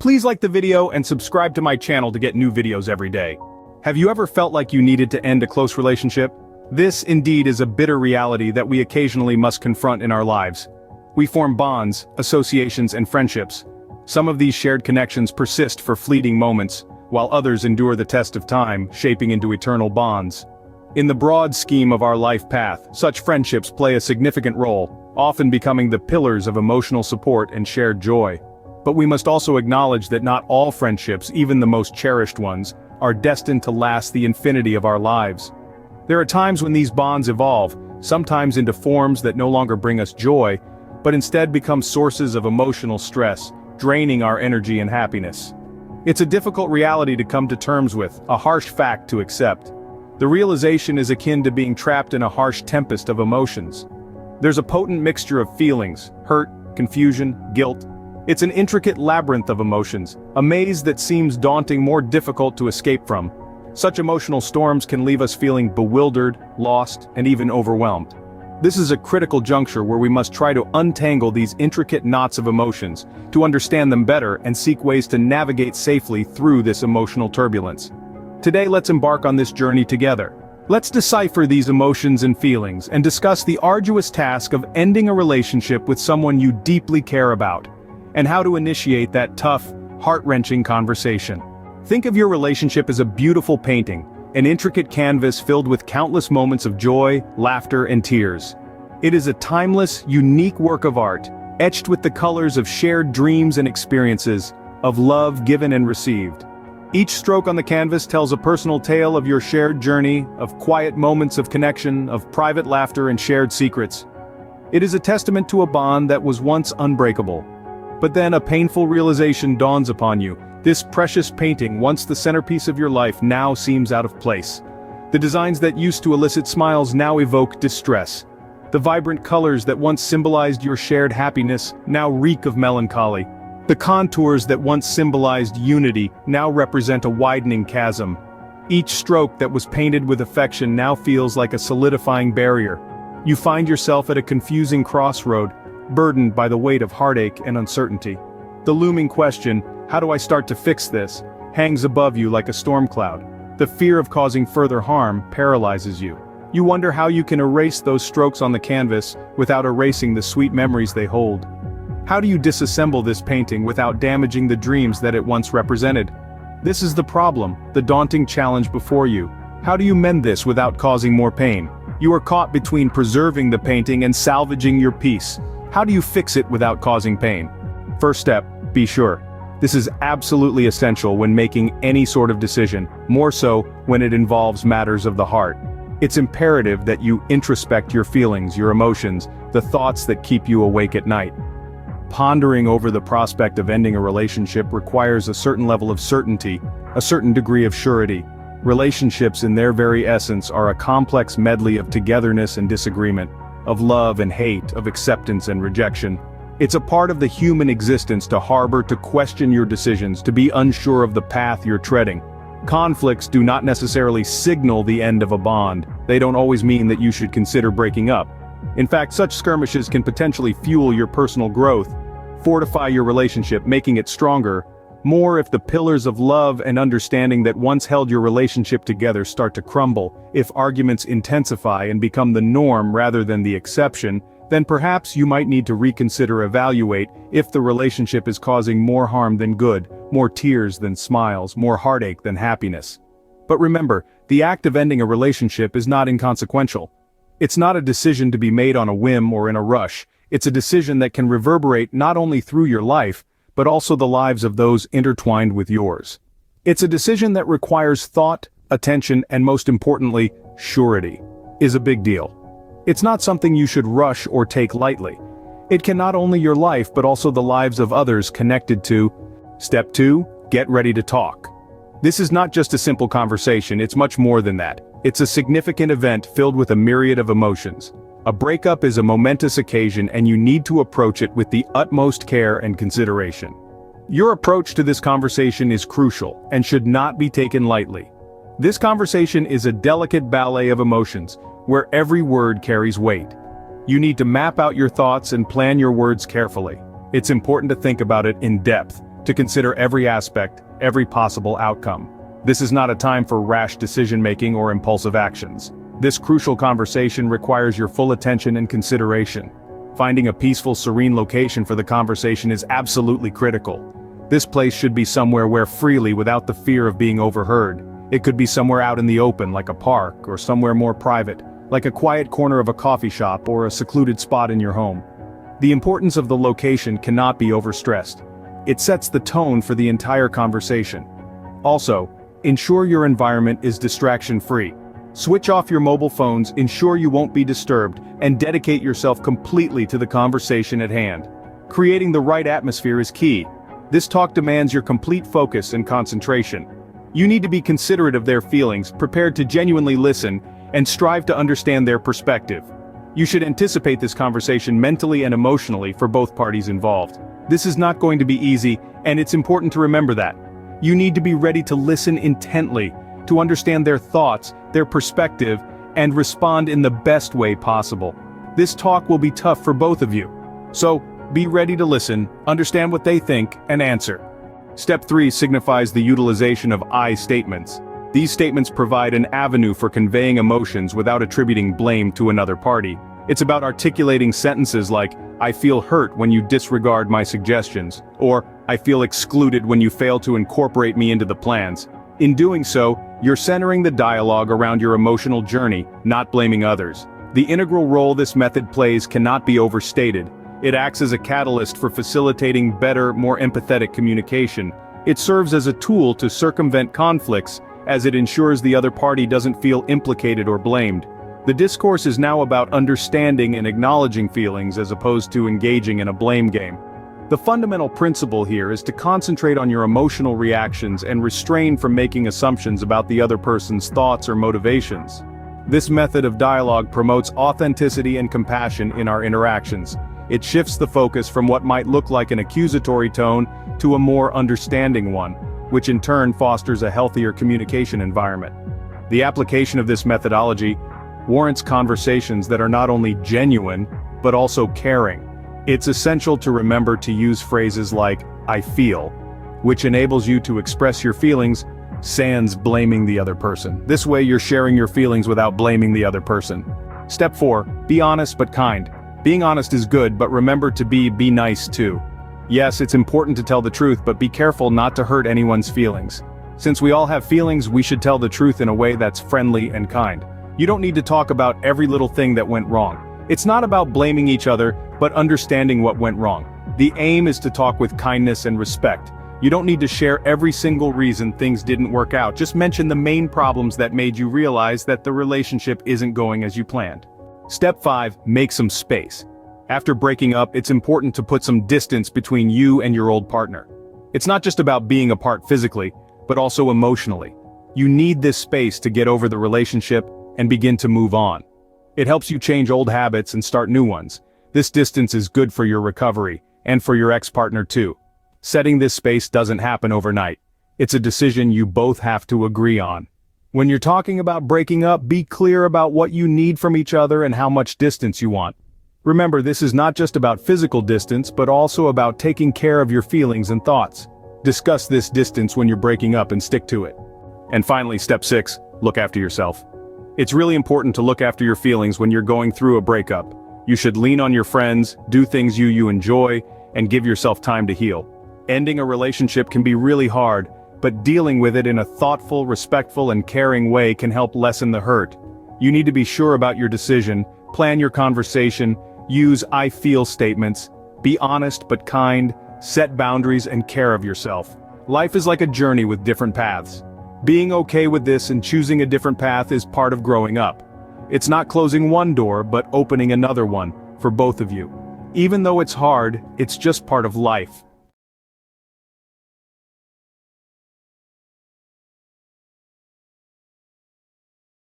Please like the video and subscribe to my channel to get new videos every day. Have you ever felt like you needed to end a close relationship? This, indeed, is a bitter reality that we occasionally must confront in our lives. We form bonds, associations, and friendships. Some of these shared connections persist for fleeting moments, while others endure the test of time, shaping into eternal bonds. In the broad scheme of our life path, such friendships play a significant role, often becoming the pillars of emotional support and shared joy. But we must also acknowledge that not all friendships, even the most cherished ones, are destined to last the infinity of our lives. There are times when these bonds evolve, sometimes into forms that no longer bring us joy, but instead become sources of emotional stress, draining our energy and happiness. It's a difficult reality to come to terms with, a harsh fact to accept. The realization is akin to being trapped in a harsh tempest of emotions. There's a potent mixture of feelings, hurt, confusion, guilt. It's an intricate labyrinth of emotions, a maze that seems daunting, more difficult to escape from. Such emotional storms can leave us feeling bewildered, lost, and even overwhelmed. This is a critical juncture where we must try to untangle these intricate knots of emotions, to understand them better and seek ways to navigate safely through this emotional turbulence. Today, let's embark on this journey together. Let's decipher these emotions and feelings and discuss the arduous task of ending a relationship with someone you deeply care about, and how to initiate that tough, heart-wrenching conversation. Think of your relationship as a beautiful painting, an intricate canvas filled with countless moments of joy, laughter, and tears. It is a timeless, unique work of art, etched with the colors of shared dreams and experiences, of love given and received. Each stroke on the canvas tells a personal tale of your shared journey, of quiet moments of connection, of private laughter and shared secrets. It is a testament to a bond that was once unbreakable. But then a painful realization dawns upon you. This precious painting, once the centerpiece of your life, now seems out of place. The designs that used to elicit smiles now evoke distress. The vibrant colors that once symbolized your shared happiness now reek of melancholy. The contours that once symbolized unity now represent a widening chasm. Each stroke that was painted with affection now feels like a solidifying barrier. You find yourself at a confusing crossroad, burdened by the weight of heartache and uncertainty. The looming question, how do I start to fix this, hangs above you like a storm cloud. The fear of causing further harm paralyzes you. You wonder how you can erase those strokes on the canvas without erasing the sweet memories they hold. How do you disassemble this painting without damaging the dreams that it once represented? This is the problem, the daunting challenge before you. How do you mend this without causing more pain? You are caught between preserving the painting and salvaging your peace. How do you fix it without causing pain? First step, be sure. This is absolutely essential when making any sort of decision, more so when it involves matters of the heart. It's imperative that you introspect your feelings, your emotions, the thoughts that keep you awake at night. Pondering over the prospect of ending a relationship requires a certain level of certainty, a certain degree of surety. Relationships in their very essence are a complex medley of togetherness and disagreement, of love and hate, of acceptance and rejection. It's a part of the human existence to harbor, to question your decisions, to be unsure of the path you're treading. Conflicts do not necessarily signal the end of a bond. They don't always mean that you should consider breaking up. In fact, such skirmishes can potentially fuel your personal growth, fortify your relationship, making it stronger, more if the pillars of love and understanding that once held your relationship together start to crumble, if arguments intensify and become the norm rather than the exception, then perhaps you might need to evaluate if the relationship is causing more harm than good, more tears than smiles, more heartache than happiness. But remember, the act of ending a relationship is not inconsequential. It's not a decision to be made on a whim or in a rush. It's a decision that can reverberate not only through your life, but also the lives of those intertwined with yours. It's a decision that requires thought, attention, and most importantly, surety. Is a big deal. It's not something you should rush or take lightly. It can not only your life but also the lives of others connected to. Step 2, get ready to talk. This is not just a simple conversation, it's much more than that. It's a significant event filled with a myriad of emotions. A breakup is a momentous occasion and you need to approach it with the utmost care and consideration. Your approach to this conversation is crucial and should not be taken lightly. This conversation is a delicate ballet of emotions, where every word carries weight. You need to map out your thoughts and plan your words carefully. It's important to think about it in depth, to consider every aspect, every possible outcome. This is not a time for rash decision-making or impulsive actions. This crucial conversation requires your full attention and consideration. Finding a peaceful, serene location for the conversation is absolutely critical. This place should be somewhere where freely without the fear of being overheard. It could be somewhere out in the open, like a park, or somewhere more private, like a quiet corner of a coffee shop or a secluded spot in your home. The importance of the location cannot be overstressed. It sets the tone for the entire conversation. Also, ensure your environment is distraction-free. Switch off your mobile phones, ensure you won't be disturbed, and dedicate yourself completely to the conversation at hand. Creating the right atmosphere is key. This talk demands your complete focus and concentration. You need to be considerate of their feelings, prepared to genuinely listen, and strive to understand their perspective. You should anticipate this conversation mentally and emotionally for both parties involved. This is not going to be easy, and it's important to remember that. You need to be ready to listen intently, to understand their thoughts, their perspective, and respond in the best way possible. This talk will be tough for both of you. So, be ready to listen, understand what they think, and answer. Step 3 signifies the utilization of I statements. These statements provide an avenue for conveying emotions without attributing blame to another party. It's about articulating sentences like, "I feel hurt when you disregard my suggestions," or "I feel excluded when you fail to incorporate me into the plans." In doing so, you're centering the dialogue around your emotional journey, not blaming others. The integral role this method plays cannot be overstated. It acts as a catalyst for facilitating better, more empathetic communication. It serves as a tool to circumvent conflicts, as it ensures the other party doesn't feel implicated or blamed. The discourse is now about understanding and acknowledging feelings as opposed to engaging in a blame game. The fundamental principle here is to concentrate on your emotional reactions and refrain from making assumptions about the other person's thoughts or motivations. This method of dialogue promotes authenticity and compassion in our interactions. It shifts the focus from what might look like an accusatory tone to a more understanding one, which in turn fosters a healthier communication environment. The application of this methodology warrants conversations that are not only genuine, but also caring. It's essential to remember to use phrases like, "I feel," which enables you to express your feelings, sans blaming the other person. This way you're sharing your feelings without blaming the other person. Step 4, be honest but kind. Being honest is good, but remember to be nice too. Yes, it's important to tell the truth, but be careful not to hurt anyone's feelings. Since we all have feelings, we should tell the truth in a way that's friendly and kind. You don't need to talk about every little thing that went wrong. It's not about blaming each other, but understanding what went wrong. The aim is to talk with kindness and respect. You don't need to share every single reason things didn't work out, just mention the main problems that made you realize that the relationship isn't going as you planned. Step 5, make some space. After breaking up, it's important to put some distance between you and your old partner. It's not just about being apart physically, but also emotionally. You need this space to get over the relationship and begin to move on. It helps you change old habits and start new ones. This distance is good for your recovery, and for your ex-partner too. Setting this space doesn't happen overnight. It's a decision you both have to agree on. When you're talking about breaking up, be clear about what you need from each other and how much distance you want. Remember, this is not just about physical distance, but also about taking care of your feelings and thoughts. Discuss this distance when you're breaking up and stick to it. And finally, step 6, look after yourself. It's really important to look after your feelings when you're going through a breakup. You should lean on your friends, do things you enjoy, and give yourself time to heal. Ending a relationship can be really hard, but dealing with it in a thoughtful, respectful, and caring way can help lessen the hurt. You need to be sure about your decision, plan your conversation, use "I feel" statements, be honest but kind, set boundaries and care of yourself. Life is like a journey with different paths. Being okay with this and choosing a different path is part of growing up. It's not closing one door, but opening another one, for both of you. Even though it's hard, it's just part of life.